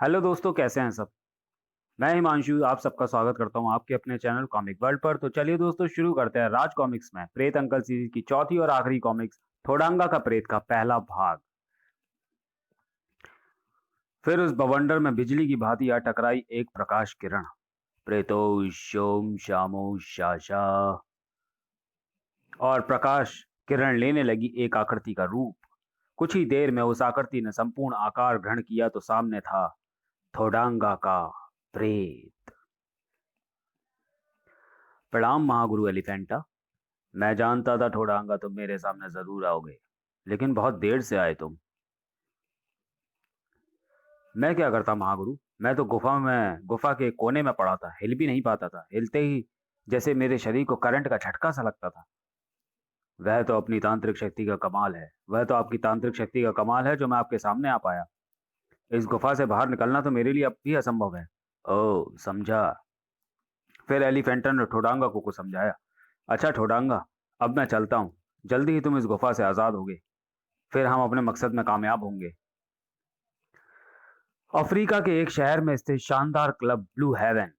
Hello दोस्तों, कैसे हैं सब। मैं हिमांशु आप सबका स्वागत करता हूं आपके अपने चैनल कॉमिक वर्ल्ड पर। तो चलिए दोस्तों, शुरू करते हैं राज कॉमिक्स में प्रेत अंकल सीरीज की चौथी और आखिरी कॉमिक्स थोडांगा का प्रेत का पहला भाग। फिर उस बवंडर में बिजली की भांति आ टकराई एक प्रकाश किरण। प्रेतो शोम शामो शाशा। और प्रकाश किरण लेने लगी एक आकृति का रूप। कुछ ही देर में उस आकृति ने संपूर्ण आकार ग्रहण किया तो सामने था थोडांगा का प्रेत। प्रणाम महागुरु एलिफेंटा। मैं जानता था ठोडांगा तुम मेरे सामने जरूर आओगे, लेकिन बहुत देर से आए तुम। मैं क्या करता महागुरु, मैं तो गुफा के कोने में पड़ा था, हिल भी नहीं पाता था। हिलते ही जैसे मेरे शरीर को करंट का झटका सा लगता था। वह तो अपनी तांत्रिक शक्ति का कमाल है, वह तो आपकी तांत्रिक शक्ति का कमाल है जो मैं आपके सामने आ पाया। इस गुफा से बाहर निकलना तो मेरे लिए अब भी असंभव है। ओ समझा। फिर एलिफेंटन ने ठोडांगा को कुछ समझाया। अच्छा ठोडांगा, अब मैं चलता हूँ। जल्दी ही तुम इस गुफा से आजाद होगे, फिर हम अपने मकसद में कामयाब होंगे। अफ्रीका के एक शहर में स्थित शानदार क्लब ब्लू हेवन।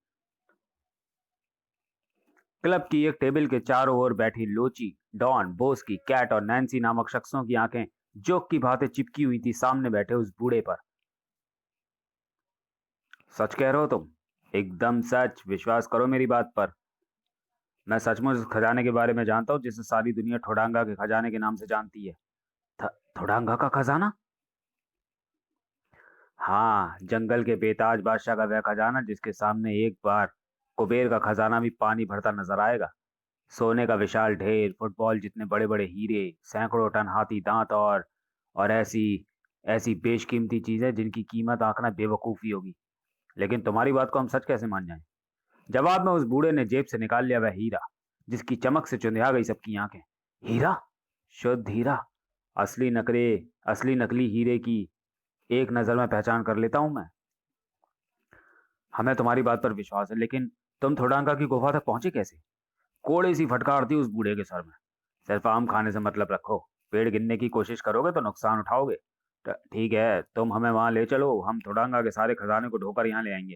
क्लब की एक टेबल के चारों ओर बैठी लोची, डॉन, बोस्की, कैट और नैन्सी नामक शख्सों की आंखें जोक की भांति चिपकी हुई थी सामने बैठे उस बूढ़े पर। सच कह रहे हो तुम? एकदम सच, विश्वास करो मेरी बात पर। मैं सचमुच उस खजाने के बारे में जानता हूँ जिसे सारी दुनिया ठोडांगा के खजाने के नाम से जानती है। ठोडांगा का खजाना? हाँ, जंगल के बेताज बादशाह का वह खजाना जिसके सामने एक बार कुबेर का खजाना भी पानी भरता नजर आएगा। सोने का विशाल ढेर, फुटबॉल जितने बड़े बड़े हीरे, सैकड़ों टन हाथी दांत और ऐसी ऐसी बेशकीमती चीजें जिनकी कीमत आंकना बेवकूफी होगी। लेकिन तुम्हारी बात को हम सच कैसे मान जाएं? जवाब में उस बूढ़े ने जेब से निकाल लिया वह हीरा, जिसकी चमक से चुंधिया गई सबकी आंखें। हीरा? शुद्ध हीरा। असली नकली असली नकली हीरे की एक नजर में पहचान कर लेता हूं मैं। हमें तुम्हारी बात पर विश्वास है, लेकिन तुम थोडांगा की गुफा तक पहुंचे कैसे? कोड़े सी फटकार थी उस बूढ़े के सर में। सिर्फ आम खाने से मतलब रखो, पेड़ गिनने की कोशिश करोगे तो नुकसान उठाओगे। ठीक है, तुम हमें वहां ले चलो, हम थोडांगा के सारे खजाने को ढोकर यहाँ ले आएंगे।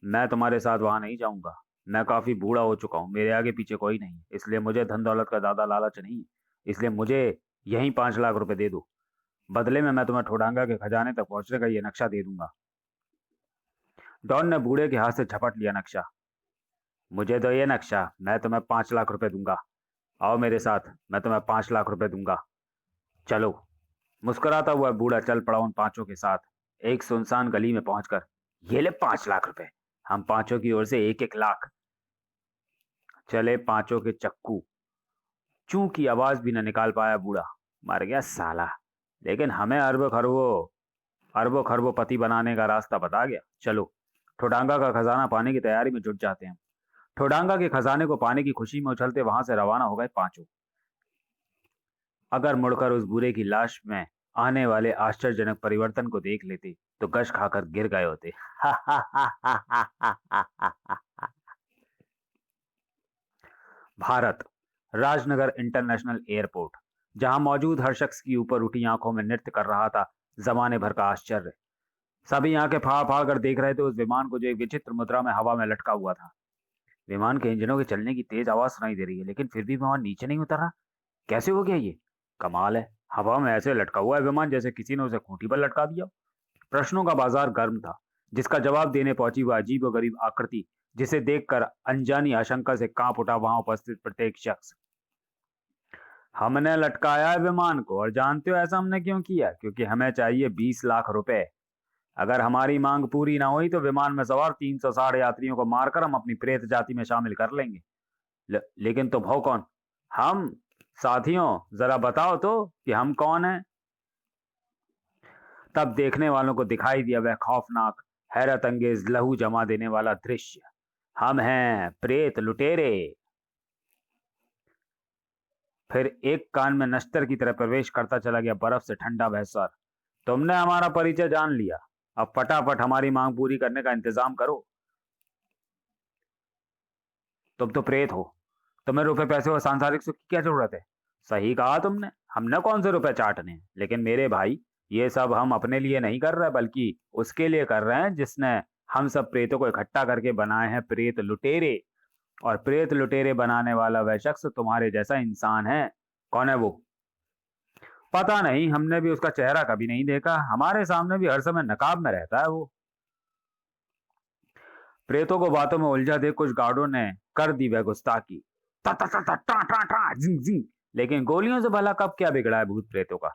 मैं तुम्हारे साथ वहां नहीं जाऊंगा। मैं काफी बूढ़ा हो चुका हूँ, मेरे आगे पीछे कोई नहीं, इसलिए मुझे धन दौलत का ज्यादा लालच नहीं। इसलिए मुझे यही 5 लाख रुपए दे दो। बदले में मैं तुम्हें ठोडांगा के खजाने तक पहुंचने का ये नक्शा दे दूंगा। डॉन ने बूढ़े के हाथ से झपट लिया नक्शा। मुझे दो ये नक्शा, मैं तुम्हें 5 लाख रुपए दूंगा। आओ मेरे साथ, मैं तुम्हें 5 लाख रुपए दूंगा। चलो। मुस्कुराता हुआ बूढ़ा चल पड़ा उन पांचों के साथ। एक सुनसान गली में पहुंचकर, ये ले 5 लाख रुपए। हम पांचों की ओर से 1-1 लाख। चले पांचों के चक्कू। चू की आवाज भी न निकाल पाया बूढ़ा। मर गया साला। लेकिन हमें अरबों खरबों पति बनाने का रास्ता बता गया। चलो, ठोडांगा का खजाना पाने की तैयारी में जुट जाते हैं। ठोडांगा के खजाने को पाने की खुशी में उछलते वहां से रवाना हो गए पांचों। अगर मुड़कर उस बूढ़े की लाश में आने वाले आश्चर्यजनक परिवर्तन को देख लेते तो गश खाकर गिर गए होते। भारत, राजनगर इंटरनेशनल एयरपोर्ट, जहां मौजूद हर शख्स की ऊपर उठी आंखों में नृत्य कर रहा था जमाने भर का आश्चर्य। सभी आंखें फाड़ फाड़ कर देख रहे थे उस विमान को जो एक विचित्र मुद्रा में हवा में लटका हुआ था। विमान के इंजनों के चलने की तेज आवाज सुनाई दे रही है, लेकिन फिर भी विमान नीचे नहीं उतर रहा। कैसे हो गया ये? कमाल है, हवा में ऐसे लटका हुआ है विमान जैसे किसी ने उसे खूंटी पर लटका दिया। प्रश्नों का बाजार गर्म था, जिसका जवाब देने पहुंची वह अजीब गरीब आकृति, जिसे देखकर अनजानी आशंका से कांप उठा वहां उपस्थित प्रत्येक शख्स। हमने लटकाया है विमान को, और जानते हो ऐसा हमने क्यों किया? क्योंकि हमें चाहिए 20 लाख रुपए। अगर हमारी मांग पूरी ना हुई तो विमान में सवार 360 यात्रियों को मारकर हम अपनी प्रेत जाति में शामिल कर लेंगे। लेकिन तुम हो कौन? हम? साथियों, जरा बताओ तो कि हम कौन हैं? तब देखने वालों को दिखाई दिया वह खौफनाक, हैरत अंगेज, लहू जमा देने वाला दृश्य। हम हैं प्रेत लुटेरे। फिर एक कान में नश्तर की तरह प्रवेश करता चला गया बर्फ से ठंडा वह स्वर। तुमने हमारा परिचय जान लिया, अब फटाफट हमारी मांग पूरी करने का इंतजाम करो। तुम तो प्रेत हो, तुम्हें रुपए पैसे और सांसारिक सुख की क्या जरूरत है? सही कहा तुमने, हमने कौन से रुपए चाटने हैं, लेकिन मेरे भाई, ये सब हम अपने लिए नहीं कर रहे बल्कि उसके लिए कर रहे हैं जिसने हम सब प्रेतों को इकट्ठा करके बनाए हैं प्रेत लुटेरे। और प्रेत लुटेरे बनाने वाला वह शख्स तुम्हारे जैसा इंसान है। कौन है वो? पता नहीं, हमने भी उसका चेहरा कभी नहीं देखा, हमारे सामने भी हर समय नकाब में रहता है वो। प्रेतों को बातों में उलझा देख कुछ गार्डों ने कर दी वह गुस्ताखी। टा टा टा टा टा टा टा, जिंग जिंग। लेकिन गोलियों से भला कब क्या बिगड़ा है भूत प्रेतों का?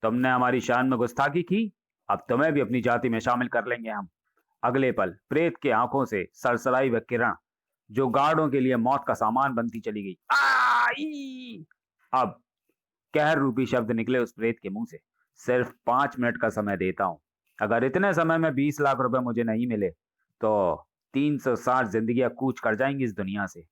तुमने हमारी शान में गुस्ताखी की, अब तुम्हें भी अपनी जाति में शामिल कर लेंगे हम। अगले पल प्रेत के आंखों से सरसराई व किरण जो गार्डों के लिए मौत का सामान बनती चली गई। आई! अब कहर रूपी शब्द निकले उस प्रेत के मुंह से। सिर्फ 5 मिनट का समय देता हूं। अगर इतने समय में 20 लाख रुपए मुझे नहीं मिले तो 360 जिंदगियां कूच कर जाएंगी इस दुनिया से।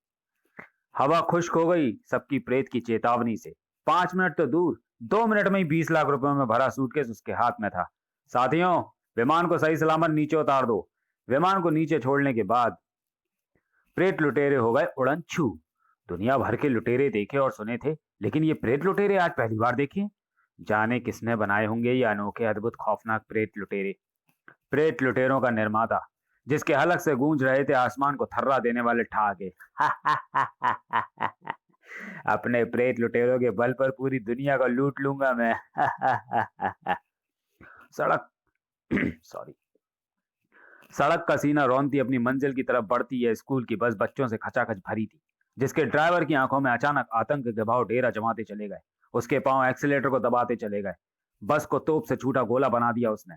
हवा खुश्क हो गई सबकी प्रेत की चेतावनी से। 5 मिनट तो दूर, 2 मिनट में ही 20 लाख रुपए में भरा सूटकेस उसके हाथ में था। साथियों, विमान को सही सलामत नीचे उतार दो। विमान को नीचे छोड़ने के बाद प्रेत लुटेरे हो गए उड़न छू। दुनिया भर के लुटेरे देखे और सुने थे, लेकिन ये प्रेत लुटेरे आज पहली बार देखे। जाने किसने बनाए होंगे ये अनोखे अद्भुत खौफनाक प्रेत लुटेरे। प्रेत लुटेरों का निर्माता, जिसके हलक से गूंज रहे थे आसमान को थर्रा देने वाले ठहाके। अपने प्रेत लुटेरों के बल पर पूरी दुनिया को लूट लूंगा मैं। सड़क सॉरी सड़क का सीना रौंदती अपनी मंजिल की तरफ बढ़ती है स्कूल की बस बच्चों से खचाखच भरी थी, जिसके ड्राइवर की आंखों में अचानक आतंक के भाव डेरा जमाते चले गए। उसके पांव एक्सीलेटर को दबाते चले गए। बस को तोप से छूटा गोला बना दिया उसने।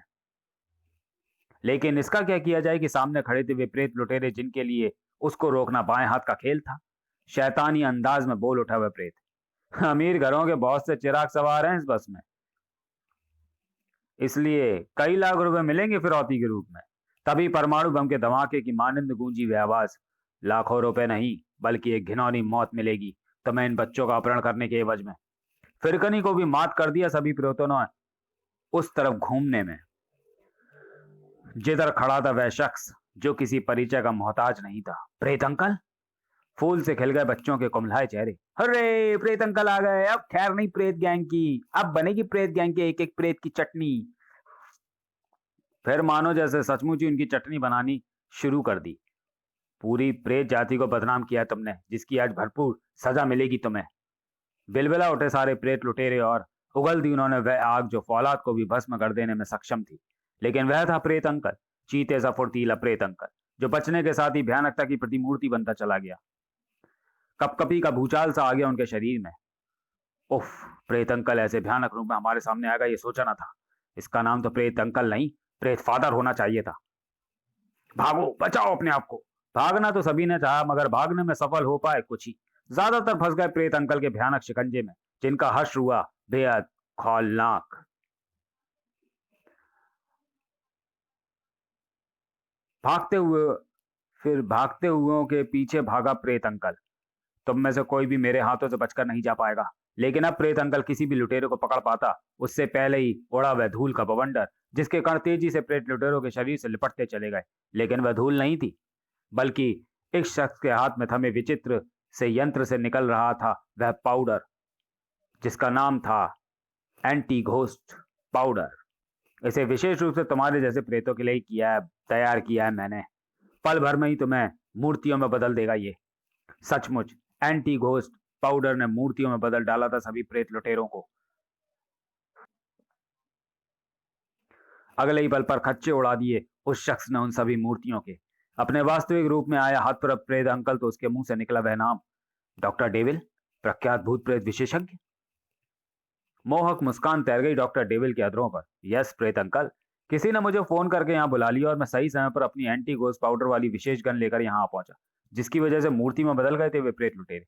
लेकिन इसका क्या किया जाए कि सामने खड़े थे वे प्रेत लुटेरे जिनके लिए उसको रोकना बाएं हाथ का खेल था। शैतानी अंदाज में बोल उठा वह प्रेत। अमीर घरों के बहुत से चिराग सवार हैं इस बस में, इसलिए कई लाख रुपए मिलेंगे फिरौती के रूप में। तभी परमाणु बम के धमाके की मानिंद गूंजी हुई आवाज। लाखों रुपए नहीं बल्कि एक घिनौनी मौत मिलेगी तुम्हें इन बच्चों का अपहरण करने के एवज में। फिरकनी को भी मात कर दिया सभी प्रेतों ने उस तरफ घूमने में। जिधर खड़ा था वह शख्स जो किसी परिचय का मोहताज नहीं था। प्रेत अंकल। फूल से खिल गए बच्चों के कुमलाए चेहरे। अरे प्रेत अंकल आ गए, अब खैर नहीं प्रेत गैंग की, अब बनेगी प्रेत गैंग के एक एक प्रेत की चटनी। फिर मानो जैसे सचमुच ही उनकी चटनी बनानी शुरू कर दी। पूरी प्रेत जाति को बदनाम किया तुमने, जिसकी आज भरपूर सजा मिलेगी तुम्हें। बिलबिला उठे सारे प्रेत लुटेरे और उगल दी उन्होंने वह आग जो फौलाद को भी भस्म कर देने में सक्षम थी। लेकिन वह था प्रेत अंकल, चीते सा फुर्तीला प्रेत अंकल, जो बचने के साथ ही भयानकता की प्रतिमूर्ति बनता चला गया। कपकपी का भूचाल सा आ गया उनके शरीर में। उफ, प्रेत अंकल ऐसे भयानक रूप में हमारे सामने आएगा ये सोचा ना था। इसका नाम तो प्रेत अंकल नहीं, प्रेत फादर होना चाहिए था। भागो, बचाओ अपने आप को। भागना तो सभी ने चाहा, मगर भागने में सफल हो पाए कुछ ही। ज्यादातर फंस गए प्रेत अंकल के भयानक शिकंजे में, जिनका हश्र हुआ बेहद खौलनाक। भागते हुए भागते हुओं के पीछे भागा प्रेत अंकल। तुम में से कोई भी मेरे हाथों से बचकर नहीं जा पाएगा। लेकिन अब प्रेत अंकल किसी भी लुटेरे को पकड़ पाता उससे पहले ही उड़ा वह धूल का बवंडर, जिसके कण तेजी से प्रेत लुटेरों के शरीर से लिपटते चले गए। लेकिन वह धूल नहीं थी, बल्कि एक शख्स के हाथ में थमे विचित्र से यंत्र से निकल रहा था वह पाउडर, जिसका नाम था एंटी घोस्ट पाउडर। इसे विशेष रूप से तुम्हारे जैसे प्रेतों के लिए तैयार किया है मैंने। पल भर में ही तुम्हें मूर्तियों में बदल देगा ये। सचमुच एंटी घोस्ट पाउडर ने मूर्तियों में बदल डाला था सभी प्रेत लुटेरों को। अगले ही पल पर खच्चे उड़ा दिए उस शख्स ने उन सभी मूर्तियों के। अपने वास्तविक रूप में आया हाथ पर प्रेत अंकल तो उसके मुंह से निकला वह नाम, डॉक्टर डेविल, प्रख्यात भूत प्रेत विशेषज्ञ। मोहक मुस्कान तैर गई डॉक्टर डेविल के अधरों पर। यस प्रेत अंकल, किसी ने मुझे फोन करके यहाँ बुला लिया और मैं सही समय पर अपनी एंटी घोस्ट पाउडर वाली विशेष गन लेकर यहाँ आ पहुंचा, जिसकी वजह से मूर्ति में बदल गए थे वे प्रेत लुटेरे।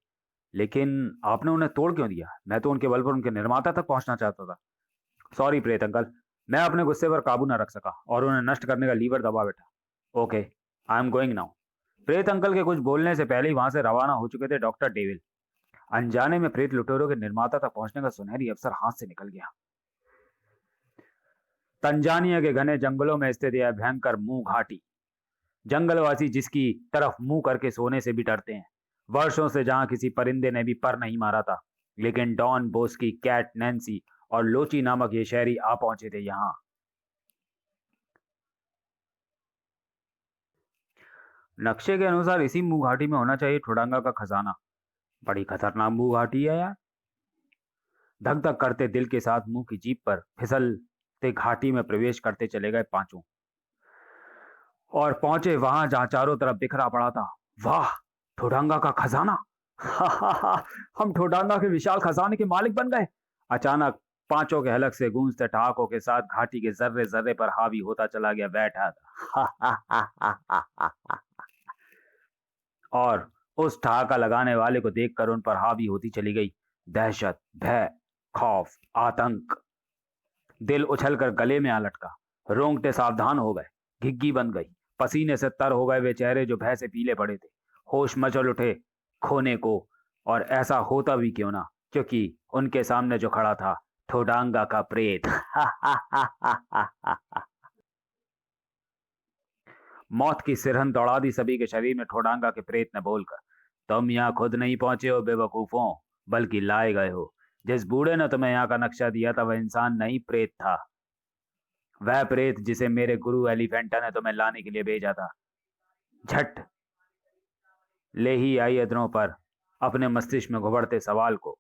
लेकिन आपने उन्हें तोड़ क्यों दिया? मैं तो उनके बल पर उनके निर्माता तक पहुंचना चाहता था। सॉरी प्रेत अंकल, मैं अपने गुस्से पर काबू न रख सका और उन्हें नष्ट करने का लीवर दबा बैठा। Okay, I am going now. प्रेत अंकल के कुछ बोलने से पहले ही वहां से रवाना हो चुके थे डॉक्टर डेविल। अनजाने में प्रेत लुटेरों के निर्माता तक पहुंचने का सुनहरी अवसर हाथ से निकल गया। तंजानिया के घने जंगलों में स्थित यह भयंकर मुंह घाटी, जंगलवासी जिसकी तरफ मुंह करके सोने से भी डरते हैं। वर्षों से जहां किसी परिंदे ने भी पर नहीं मारा था, लेकिन डॉन बोस्की, कैट नैन्सी और लोची नामक ये शहरी आ पहुंचे थे यहाँ। नक्शे के अनुसार इसी मुंह घाटी में होना चाहिए ठोडांगा का खजाना। बड़ी खतरनाक मुंह घाटी है यार। धक धक करते दिल के साथ मुंह की जीप पर फिसलते घाटी में प्रवेश करते चले गए पांचों, और पहुंचे वहां जहां चारों तरफ बिखरा पड़ा था। वाह, ठोडांगा का खजाना! हम ठोडांगा के विशाल खजाने के मालिक बन गए। अचानक पांचों के हलक से गूंजते ठहाकों के साथ घाटी के जर्रे जर्रे पर हावी होता चला गया बैठा था। और उस ठहाका लगाने वाले को देखकर उन पर हावी होती चली गई दहशत, भय, खौफ, आतंक। दिल उछलकर गले में आ लटका, रोंगटे सावधान हो गए, घिग्गी बन गई, पसीने से तर हो गए वे चेहरे जो भय से पीले पड़े थे। होश मचल उठे खोने को, और ऐसा होता भी क्यों ना, क्योंकि उनके सामने जो खड़ा था ठोडांगा का प्रेत। मौत की सिरहन दौड़ा दी सभी के शरीर में ठोडांगा के प्रेत ने बोलकर, तुम यहाँ खुद नहीं पहुंचे हो बेवकूफों, बल्कि लाए गए हो। जिस बूढ़े ने तुम्हें यहाँ का नक्शा दिया था वह इंसान नहीं, प्रेत था। वह प्रेत जिसे मेरे गुरु एलिफेंटा ने तुम्हें लाने के लिए भेजा था। झट ले ही आई अदरों पर अपने मस्तिष्क में घुबड़ते सवाल को।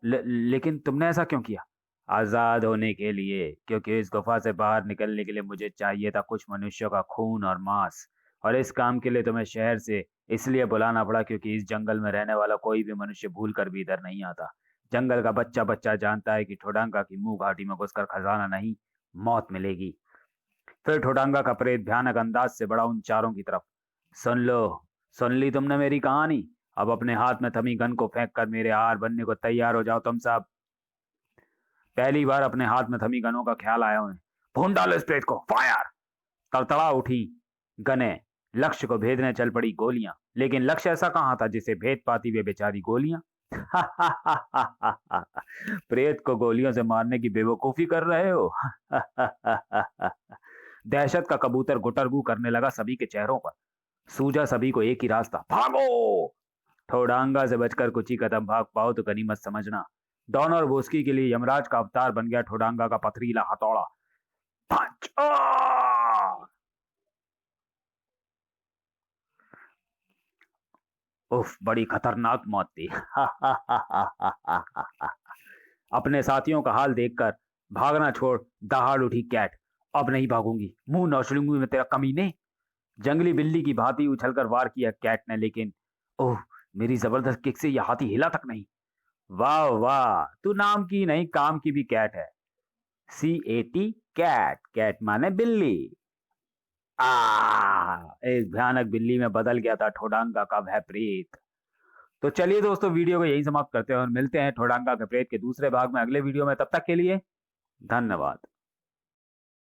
लेकिन तुमने ऐसा क्यों किया? आजाद होने के लिए, क्योंकि इस गुफा से बाहर निकलने के लिए मुझे चाहिए था कुछ मनुष्यों का खून और मांस। और इस काम के लिए तुम्हें शहर से इसलिए बुलाना पड़ा क्योंकि इस जंगल में रहने वाला कोई भी मनुष्य भूल कर भी इधर नहीं आता। जंगल का बच्चा बच्चा जानता है कि ठोडांगा की मुंह घाटी में घुसकर खजाना नहीं, मौत मिलेगी। फिर ठोडांगा का प्रेत भयानक अंदाज से बढ़ा उन चारों की तरफ। सुन लो, सुन ली तुमने मेरी कहानी? अब अपने हाथ में थमी गन को फेंक कर मेरे हार बनने को तैयार हो जाओ तुम सब। पहली बार अपने हाथ में थमी गनों का ख्याल आया उन्हें। भून डालो इस प्रेत को, फायर! तड़तड़ा उठी गने, लक्ष्य को भेदने चल पड़ी गोलियां। लेकिन लक्ष्य ऐसा कहां था जिसे भेद पाती वे बेचारी गोलियां। प्रेत को गोलियों से मारने की बेवकूफी कर रहे हो? दहशत का कबूतर गुटरगू करने लगा सभी के चेहरों पर। सूझा सभी को एक ही रास्ता, भागो! ठोडांगा से बचकर कुछ ही कदम भाग पाओ तो गनीमत समझना। डॉन और बोस्की के लिए यमराज का अवतार बन गया ठोडांगा का पथरीला हथौड़ा। पंच! उफ, बड़ी खतरनाक मौत थी। अपने साथियों का हाल देखकर भागना छोड़ दहाड़ उठी कैट। अब नहीं भागूंगी, मुंह नौचलूंगी मैं तेरा कमीने। जंगली बिल्ली की भांति उछलकर वार किया कैट ने, लेकिन ओह, मेरी जबरदस्त किक से यह हाथी हिला तक नहीं। वाह वाह, तू नाम की नहीं काम की भी कैट है। CAT, cat. कैट माने बिल्ली। एक भयानक बिल्ली में बदल गया था ठोडांगा का वह प्रेत। तो चलिए दोस्तों, वीडियो को यही समाप्त करते हैं और मिलते हैं ठोडांगा के प्रेत के दूसरे भाग में अगले वीडियो में। तब तक के लिए धन्यवाद।